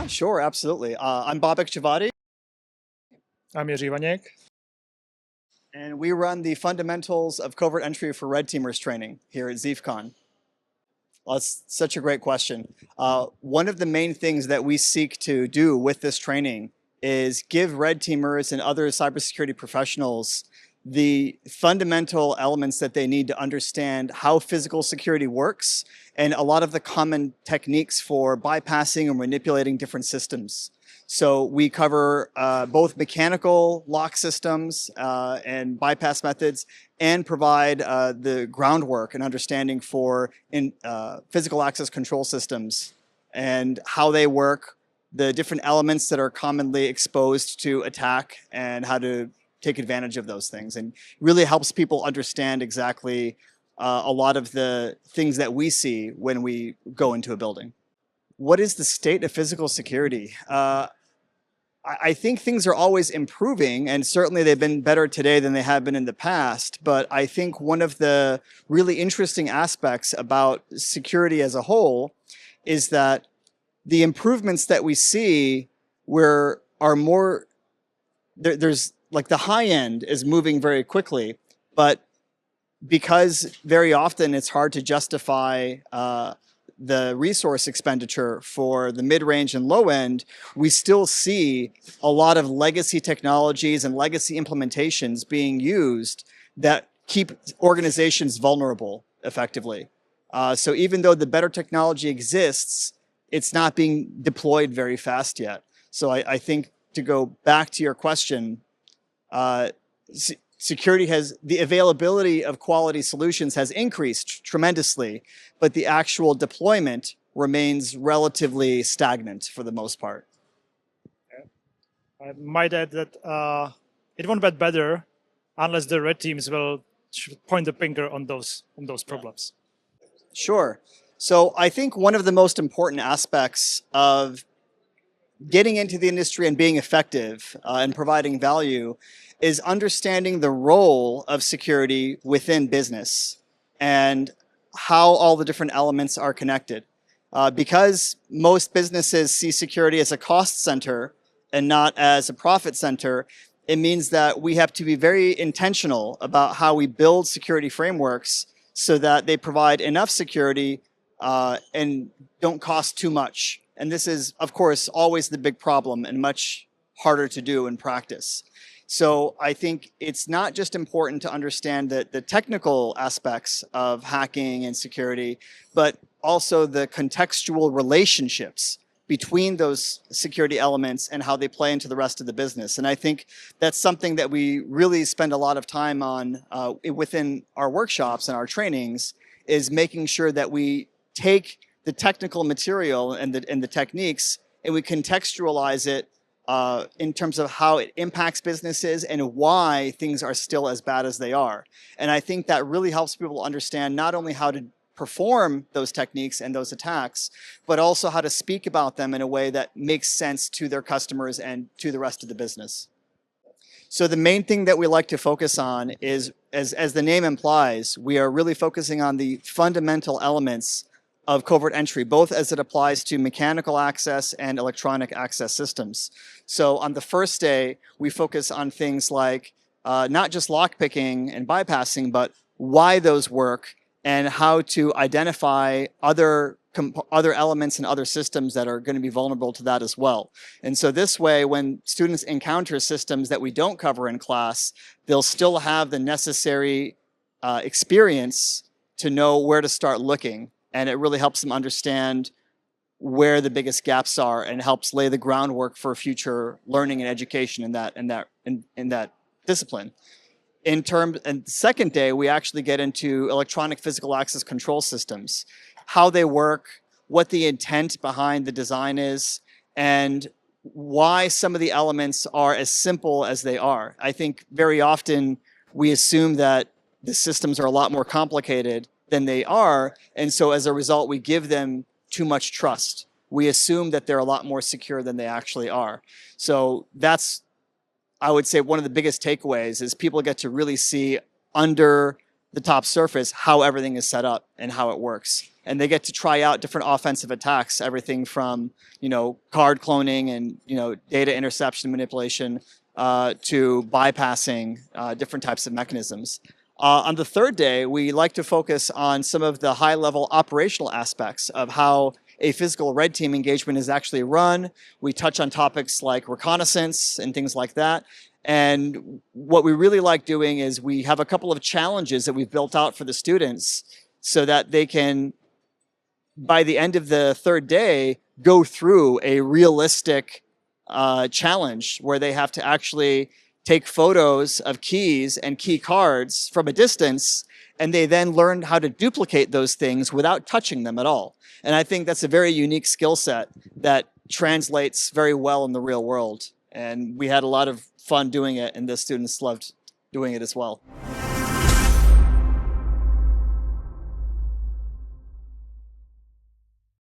Sure, absolutely. I'm Babak Javadi, I'm Vanek. and we run the fundamentals of covert entry for red teamers training here at ZeefCon. Well, that's such a great question. One of the main things that we seek to do with this training is give red teamers and other cybersecurity professionals the fundamental elements that they need to understand how physical security works and a lot of the common techniques for bypassing or manipulating different systems. So we cover both mechanical lock systems and bypass methods, and provide the groundwork and understanding for physical access control systems and how they work, the different elements that are commonly exposed to attack, and how to take advantage of those things. And really helps people understand exactly a lot of the things that we see when we go into a building. What is the state of physical security? I think things are always improving, and certainly they've been better today than they have been in the past. But I think one of the really interesting aspects about security as a whole is that the improvements that we see are more, there's like the high end is moving very quickly, but because very often it's hard to justify the resource expenditure for the mid-range and low end, we still see a lot of legacy technologies and legacy implementations being used that keep organizations vulnerable effectively. So even though the better technology exists, it's not being deployed very fast yet. So I think, to go back to your question, security the availability of quality solutions has increased tremendously, but the actual deployment remains relatively stagnant for the most part. I might add that it won't get better unless the red teams will point the finger on those problems. Sure. So I think one of the most important aspects of getting into the industry and being effective and providing value is understanding the role of security within business and how all the different elements are connected. Because most businesses see security as a cost center and not as a profit center, it means that we have to be very intentional about how we build security frameworks so that they provide enough security and don't cost too much. And this is, of course, always the big problem and much harder to do in practice. So I think it's not just important to understand the technical aspects of hacking and security, but also the contextual relationships between those security elements and how they play into the rest of the business. And I think that's something that we really spend a lot of time on within our workshops and our trainings, is making sure that we take the technical material and the techniques and we contextualize it in terms of how it impacts businesses and why things are still as bad as they are. And I think that really helps people understand not only how to perform those techniques and those attacks, but also how to speak about them in a way that makes sense to their customers and to the rest of the business. So the main thing that we like to focus on is, as the name implies, we are really focusing on the fundamental elements of covert entry, both as it applies to mechanical access and electronic access systems. So on the first day, we focus on things like not just lockpicking and bypassing, but why those work and how to identify other elements and other systems that are going to be vulnerable to that as well. And so this way, when students encounter systems that we don't cover in class, they'll still have the necessary experience to know where to start looking. And it really helps them understand where the biggest gaps are and helps lay the groundwork for future learning and education in that discipline. And the second day, we actually get into electronic physical access control systems, how they work, what the intent behind the design is, and why some of the elements are as simple as they are. I think very often we assume that the systems are a lot more complicated than they are, and so as a result, we give them too much trust. We assume that they're a lot more secure than they actually are. So that's, I would say, one of the biggest takeaways is people get to really see under the top surface how everything is set up and how it works. And they get to try out different offensive attacks, everything from, card cloning and, data interception manipulation to bypassing different types of mechanisms. On the third day, we like to focus on some of the high-level operational aspects of how a physical red team engagement is actually run. We touch on topics like reconnaissance and things like that. And what we really like doing is we have a couple of challenges that we've built out for the students so that they can, by the end of the third day, go through a realistic challenge where they have to actually take photos of keys and key cards from a distance, and they then learn how to duplicate those things without touching them at all. And I think that's a very unique skill set that translates very well in the real world. And we had a lot of fun doing it, and the students loved doing it as well.